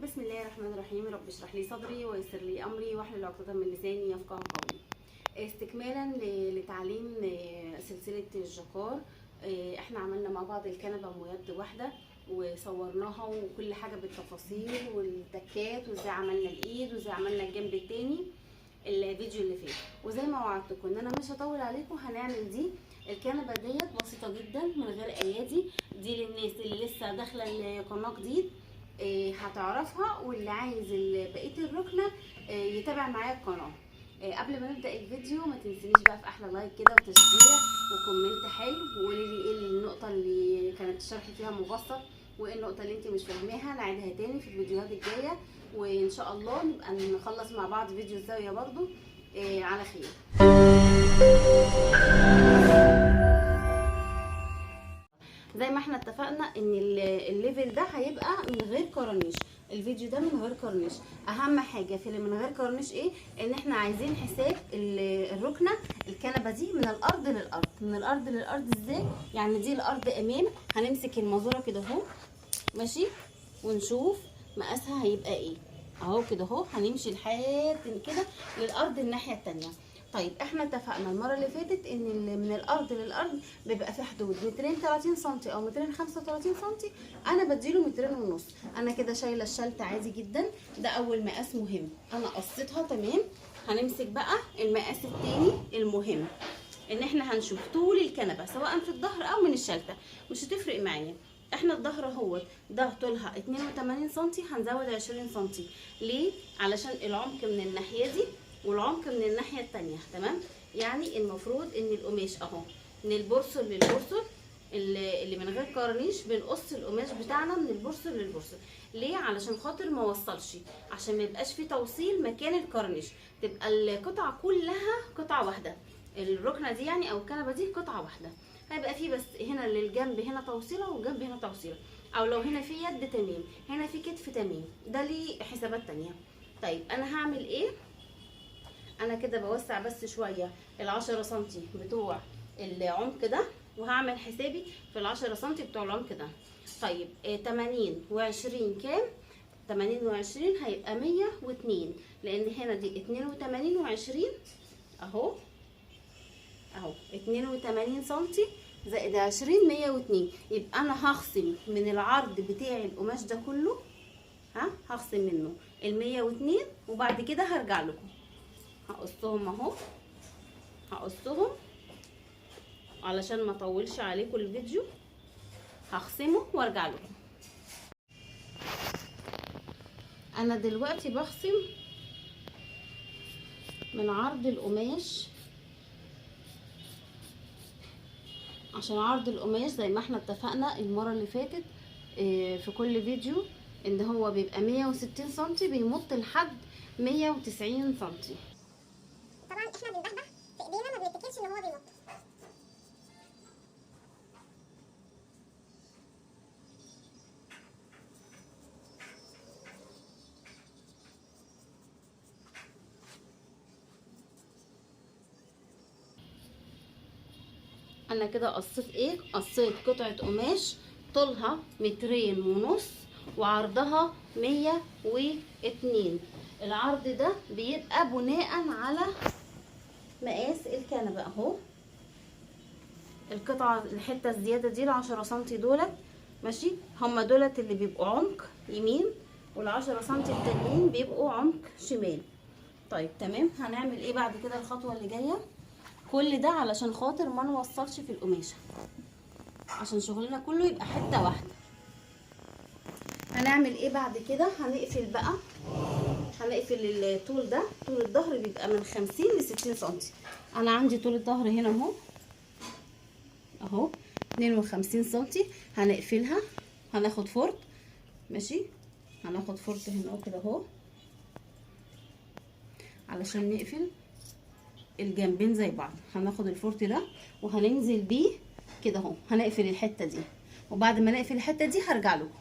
بسم الله الرحمن الرحيم. رب اشرح لي صدري ويسر لي امري واحلل عقدة من لساني يفقهوا قولي. استكمالا لتعليم سلسلة الجاكار. احنا عملنا مع بعض الكنبة بيد واحدة وصورناها وكل حاجة بالتفاصيل والتكات وازاي عملنا الايد وازاي عملنا الجنب التاني الفيديو اللي فات. وزي ما وعدتكم ان انا مش هطول عليكم، هنعمل دي الكنبة ديت بسيطة جدا من غير ايادي. دي للناس اللي لسه داخلة القناة جديد هتعرفها، واللي عايز بقيه الركنه يتابع معايا القناه. قبل ما نبدا الفيديو ما تنسينيش بقى في احلى لايك كده وتشجيع وكومنت حلو، وقولي لي ايه النقطه اللي كانت الشرح فيها مبسط وايه النقطه اللي انت مش فاهماها. نعيدها تاني في الفيديوهات الجايه، وان شاء الله نبقى نخلص مع بعض فيديو الزاويه برضو على خير. زي ما احنا اتفقنا ان الليفل ده هيبقى من غير كورنيش، الفيديو ده من غير كورنيش. اهم حاجه في اللي من غير كورنيش ايه؟ ان احنا عايزين حساب الركنه الكنبه دي من الارض للارض. من الارض للارض ازاي؟ يعني دي الارض امام، هنمسك المازوره كده اهو ماشي، ونشوف مقاسها هيبقى ايه اهو كده اهو. هنمشي لحد كده للارض الناحيه التانيه. طيب احنا اتفقنا المره اللي فاتت ان من الارض للارض بيبقى في حدود 230 سم او 235 سم، انا بديله 200 ونص. انا كده شايله الشلته عادي جدا. ده اول مقاس مهم، انا قصيتها تمام. هنمسك بقى المقاس التاني المهم، ان احنا هنشوف طول الكنبه سواء في الظهر او من الشلته، مش هتفرق معايا. احنا الظهر اهو ده طولها 82 سم، هنزود 20 سم. ليه؟ علشان العمق من الناحيه دي والعمق من الناحيه التانيه. تمام؟ يعني المفروض ان القماش اهو من البرصل للبرصل اللي من غير كورنيش، بنقص القماش بتاعنا من البرصل للبرصل. ليه؟ علشان خاطر ما وصلش، عشان ما يبقاش في توصيل مكان الكورنيش، تبقى القطعه كلها قطعه واحده. الركنه دي يعني او الكنبه دي قطعه واحده، هيبقى في بس هنا للجنب هنا توصيله والجنب هنا توصيله، او لو هنا في يد تمام، هنا في كتف تمام، ده ليه حسابات تانية. طيب انا هعمل ايه؟ انا كده بوسع بس شويه ال10 سم بتوع العمق ده، وهعمل حسابي في ال10 سم بتوع العمق ده. طيب 80 و20 كام؟ 80 و20 هيبقى 102، لان هنا دي 82 و20 اهو 82 سم زائد 20 102. يبقى انا هخصم من العرض بتاعي القماش ده كله، هخصم منه ال 102 وبعد كده هرجع لكم. هقصهم اهو، هقصهم علشان ما اطولش عليكم الفيديو، هخصمه وارجع لكم. انا دلوقتي بخصم من عرض القماش، عشان عرض القماش زي ما احنا اتفقنا المره اللي فاتت في كل فيديو ان هو بيبقى 160 سم بيمط لحد 190 سم. طبعا احنا بنبهبه في ايدينا، ما بنتكلش ان هو بيمط. انا كده قصيت ايه؟ قصيت قطعه قماش طولها 2.5 متر وعرضها 102. العرض ده بيبقى بناء على مقاس الكنبه اهو. القطعه الحته الزياده دي ال10 سم دولت ماشي، هما دولت اللي بيبقوا عمق يمين، وال10 سم التانيين بيبقوا عمق شمال. طيب تمام. هنعمل ايه بعد كده؟ الخطوه اللي جايه كل ده علشان خاطر ما نوصلش في القماشه، عشان شغلنا كله يبقى حته واحده. هنعمل ايه بعد كده؟ هنقفل بقى، هنقفل الطول ده. طول الظهر بيبقى من 50 ل 60 سم. انا عندي طول الظهر هنا اهو 52 سم. هنقفلها، هناخد فرد ماشي، هناخد فرد هنا كده اهو علشان نقفل الجنبين زي بعض. هناخد الفرد ده وهننزل بيه كده اهو، هنقفل الحته دي، وبعد ما نقفل الحته دي هرجع لكم.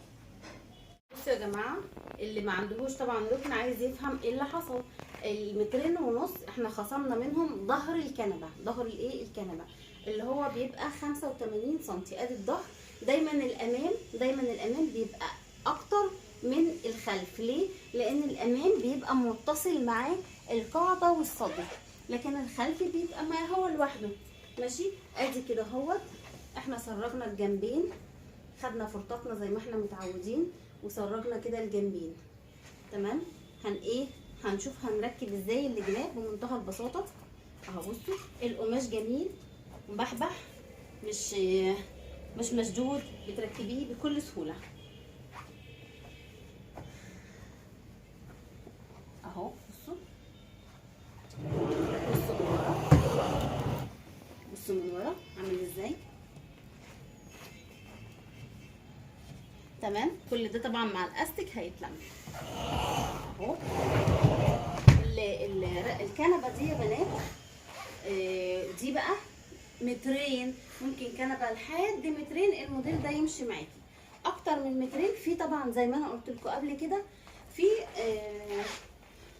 بصوا يا جماعه، اللي ما عندهوش طبعا ركن عايز يفهم ايه اللي حصل. المترين ونص احنا خصمنا منهم ظهر الكنبه، ظهر الايه الكنبه اللي هو بيبقى 85 سم. ادي الظهر. دايما الامام بيبقى اكتر من الخلف. الخلف. ليه؟ لان الامام بيبقى متصل معاه القاعده والصدر، لكن الخلف بيبقى ما هو لوحده. ماشي، ادي كده اهوت احنا سرجنا الجنبين، خدنا فرطتنا زي ما احنا متعودين وسرجنا كده الجنبين. تمام. هنشوف هنركب ازاي الجناب بمنتهى البساطه. اهو بصوا القماش جميل مبحبح، مش مشدود، بتركبيه بكل سهوله. اهو بصوا بصوا من ورا، بصوا من ورا عامل ازاي. تمام. كل ده طبعا مع الاستك هيتلم. اهو الكنبه دي يا بنات دي بقى مترين، ممكن كنبه لحد مترين. الموديل ده يمشي معاكي اكتر من مترين. في طبعا زي ما انا قلت لكم قبل كده في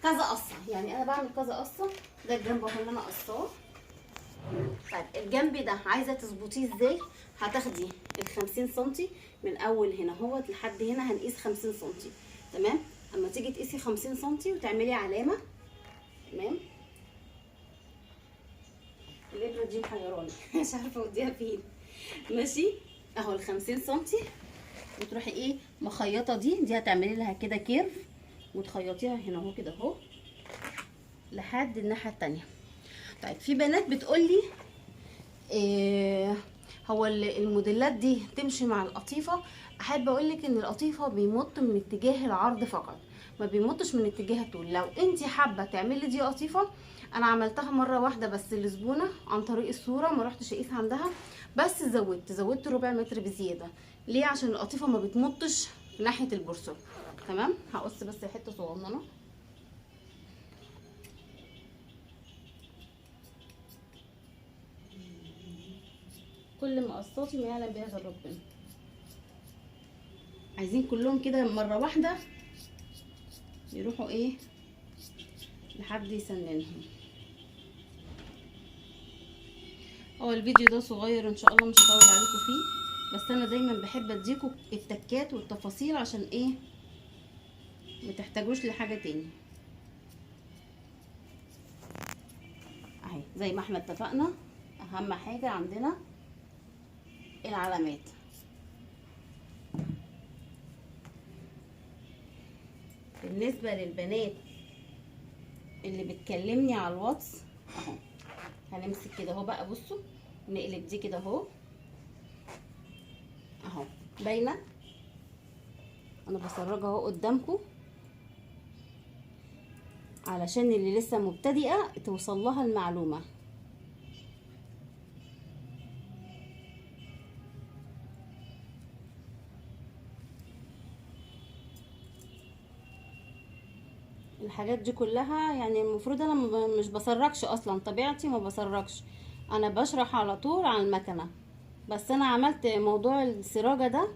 كذا قصه، يعني انا بعمل كذا قصه. ده الجنب اهو اللي انا قصاه. طيب الجنب ده عايزه تظبطيه ازاي؟ هتاخدي ال50 سم من اول هنا اهوت لحد هنا، هنقيس 50 سم. تمام. اما تيجي تقيسي 50 سم وتعملي علامه. تمام. الابره دي محيراني مش عارفه اوديها فين. ماشي، اهو ال50 سم وتروحي مخيطه دي هتعملي لها كده كيرف وتخيطيها هنا اهو كده اهو لحد الناحيه التانيه. طيب في بنات بتقولي هو الموديلات دي تمشي مع القطيفه. احب اقولك ان القطيفه بيمط من اتجاه العرض فقط، ما بيمطش من اتجاه الطول. لو انت حابه تعملي دي قطيفه، انا عملتها مره واحده بس لزبونه عن طريق الصوره، ما رحتش اقيس عندها، بس زودت ربع متر بزياده. ليه؟ عشان القطيفه ما بتمطش ناحيه البرسول. تمام. هقص بس حته صغننه. كل مقصاتي ما يعلم بيها غير ربنا. عايزين كلهم كده مره واحده يروحوا لحد يسننهم. هو الفيديو ده صغير ان شاء الله مش هطول عليكم فيه، بس انا دايما بحب اديكم التكات والتفاصيل عشان متحتاجوش لحاجه تاني. اهي زي ما احنا اتفقنا، اهم حاجه عندنا العلامات. بالنسبه للبنات اللي بتكلمني على الواتس اهو، هنمسك كده اهو بقى. بصوا نقلب دي كده اهو باينه، انا بسرجها اهو قدامكم علشان اللي لسه مبتدئه توصل لها المعلومه. الحاجات دي كلها يعني المفروض انا مش بسرجش اصلا، طبيعتي ما بسرجش، انا بشرح على طول على المكنه. بس انا عملت موضوع السراجه ده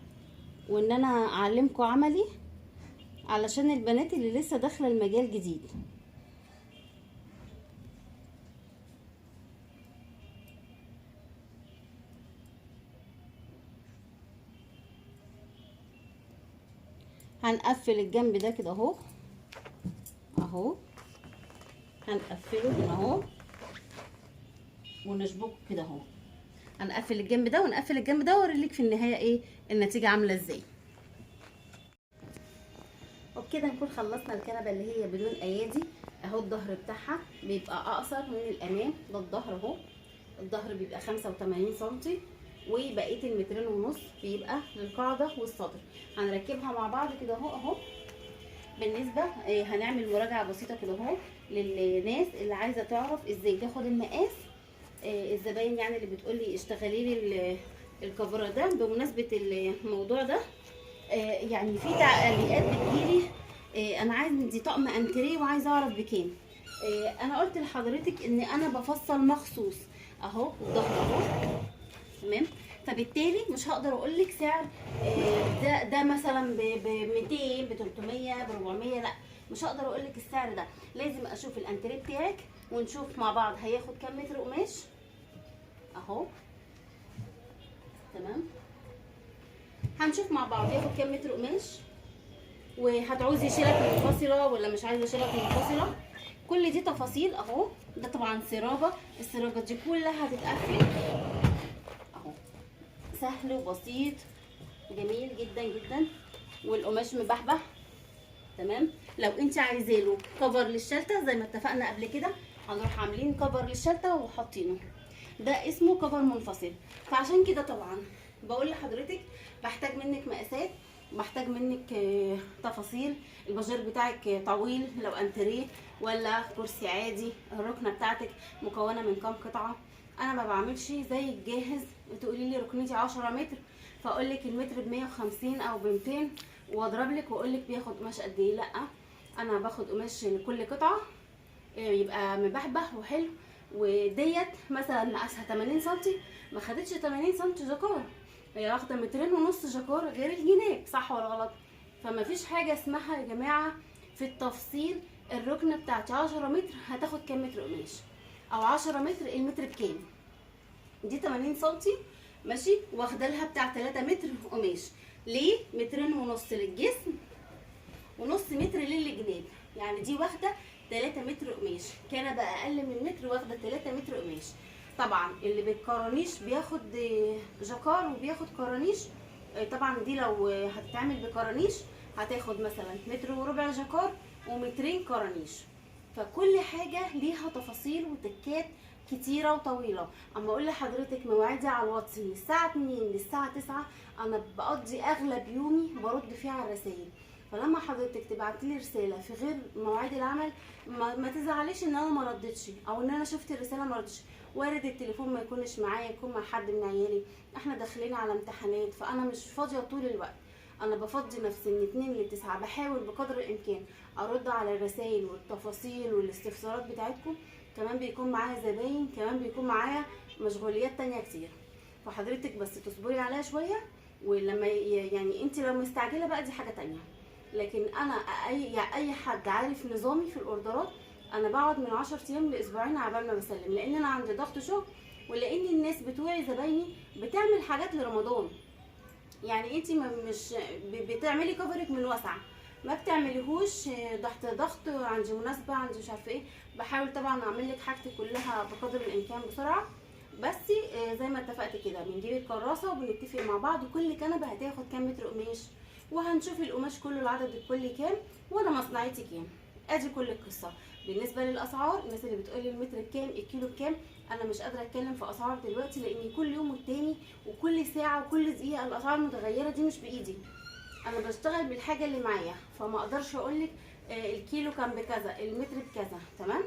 وان انا اعلمكم عملي علشان البنات اللي لسه داخله المجال جديد. هنقفل الجنب ده كده اهو هنقفله هنا اهو ونشبكه كده اهو. هنقفل الجنب ده ونقفل الجنب ده واوريلك في النهايه النتيجه عامله ازاي. وبكده نكون خلصنا الكنبه اللي هي بدون ايادي. اهو الظهر بتاعها بيبقى اقصر من الامام. ده الظهر اهو، الظهر بيبقى 85 سم وبقيه المترين ونص بيبقى للقاعده والصدر. هنركبها مع بعض كده اهو. بالنسبه هنعمل مراجعه بسيطه كده اهو للناس اللي عايزه تعرف ازاي تاخد المقاس. الزباين يعني اللي بتقولي اشتغلي لي الكفر ده بمناسبه الموضوع ده. يعني في تعليقات بتجيلي انا عندي طقم انتريه وعايزه اعرف بكام. انا قلت لحضرتك ان انا بفصل مخصوص اهو الظهر اهو. تمام. فبالتالي مش هقدر اقول لك سعر ده مثلا ب 200 ب 300 ب 400، لا مش هقدر اقول لك السعر ده. لازم اشوف الانتريه بتاعك ونشوف مع بعض هياخد كام متر قماش اهو. تمام. هنشوف مع بعض ياخد كام متر قماش وهتعوزي شيلة منفصله ولا مش عايزه شيلة منفصله. كل دي تفاصيل اهو. ده طبعا سرابه، السرابه دي كلها هتتقفل اهو. سهل وبسيط جميل جدا جدا، والقماش مبحبح تمام. لو انت عايزه له كفر للشلته زي ما اتفقنا قبل كده، هنروح عاملين كفر للشلته وحاطينه، ده اسمه كفر منفصل. فعشان كده طبعا بقول لحضرتك بحتاج منك مقاسات، بحتاج منك تفاصيل. الباجير بتاعك طويل لو انتريه ولا كرسي عادي، الركنه بتاعتك مكونه من كام قطعه. انا ما بعملش زي الجاهز تقولي لي ركنتي 10 متر فاقول لك المتر ب 150 او ب 200 واضرب لك واقول لك بياخد قماش قد ايه. لا، انا باخد قماش لكل قطعه يبقى مبحبح وحلو. وديت مثلا مقاسها 80 سم، ما خدتش 80 سم جاكار، هي واخده 2.5 متر جاكار غير الجناب، صح ولا غلط؟ فما فيش حاجه اسمها يا جماعه في التفصيل الركنه بتاعتي 10 متر هتاخد كام متر قماش، او 10 متر المتر بكام. دي 80 سم ماشي، واخده لها بتاع 3 متر قماش. ليه؟ 2.5 متر للجسم ونص متر للجناب، يعني دي واخده 3 متر قماش. كان بقى اقل من متر واخده 3 متر قماش. طبعا اللي بالكرانيش بياخد جاكار وبياخد كرانيش. طبعا دي لو هتتعمل بكرانيش هتاخد مثلا 1.25 متر جاكار ومترين كرانيش. فكل حاجه ليها تفاصيل وتكات كتيره وطويله. اما اقول لحضرتك مواعيدي على الواتس من الساعه 2 للساعه 9، انا بقضي اغلب يومي برد فيه على الرسايل. فلما حضرتك تبعتي لي رساله في غير مواعيد العمل ما تزعليش ان انا ما ردتش او ان انا شفت الرساله ما ردتش. وارد التليفون ما يكونش معايا، يكون مع حد من عيالي، احنا داخلين على امتحانات، فانا مش فاضيه طول الوقت. انا بفضي نفسي من 2 ل 9، بحاول بقدر الامكان ارد على الرسائل والتفاصيل والاستفسارات بتاعتكم. كمان بيكون معايا زباين، كمان بيكون معايا مشغوليات تانية كتير. فحضرتك بس تصبري عليها شويه. ولما يعني انت لو مستعجله بقى دي حاجه تانية، لكن انا اي حد عارف نظامي في الاوردرات، انا بقعد من 10 ايام لاسبوعين عبال ما بسلم، لان انا عندي ضغط شغل، ولان الناس بتوعي زبايني بتعمل حاجات لرمضان. يعني انت مش بتعملي كفرك من وسع، ما بتعمليهوش تحت ضغط عندي مناسبه عندي مش عارفه ايه. بحاول طبعا اعمل لك حاجتي كلها بقدر الامكان بسرعه. بس زي ما اتفقت كده بنجيب الكراسه وبنتفق مع بعض كل كنبه هتاخد كام متر قماش، وهنشوف القماش كله العدد الكلي كام وانا مصنعيتي كام. ادي كل القصه. بالنسبه للاسعار، الناس اللي بتقولي المتر بكام الكيلو بكام، انا مش قادره اتكلم في اسعار دلوقتي لان كل يوم والتاني وكل ساعه وكل دقيقه الاسعار متغيره، دي مش بايدي. انا بشتغل بالحاجه اللي معايا، فما اقدرش اقولك الكيلو كان بكذا المتر بكذا. تمام.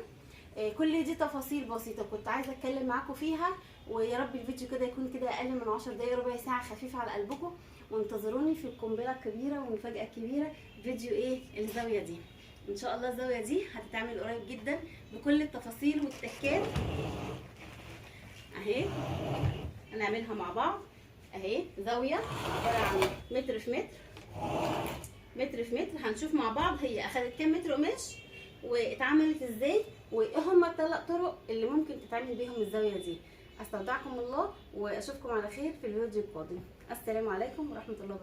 كل دي تفاصيل بسيطه كنت عايزه اتكلم معاكم فيها. ويا رب الفيديو كده يكون كده اقل من 10 دقايق ربع ساعه، خفيف على قلبكم. وانتظروني في القنبله الكبيره والمفاجاه الكبيره، فيديو الزاويه دي. ان شاء الله الزاويه دي هتتعمل قريب جدا بكل التفاصيل والتكات اهي، هنعملها مع بعض اهي. زاويه عباره عن متر في متر، متر في متر. هنشوف مع بعض هي اخدت كام متر قماش واتعملت ازاي، وايه هما الثلاث طرق اللي ممكن تتعمل بيهم الزاويه دي. استودعكم الله واشوفكم على خير في الفيديو القادم. السلام عليكم ورحمه الله وبركاته.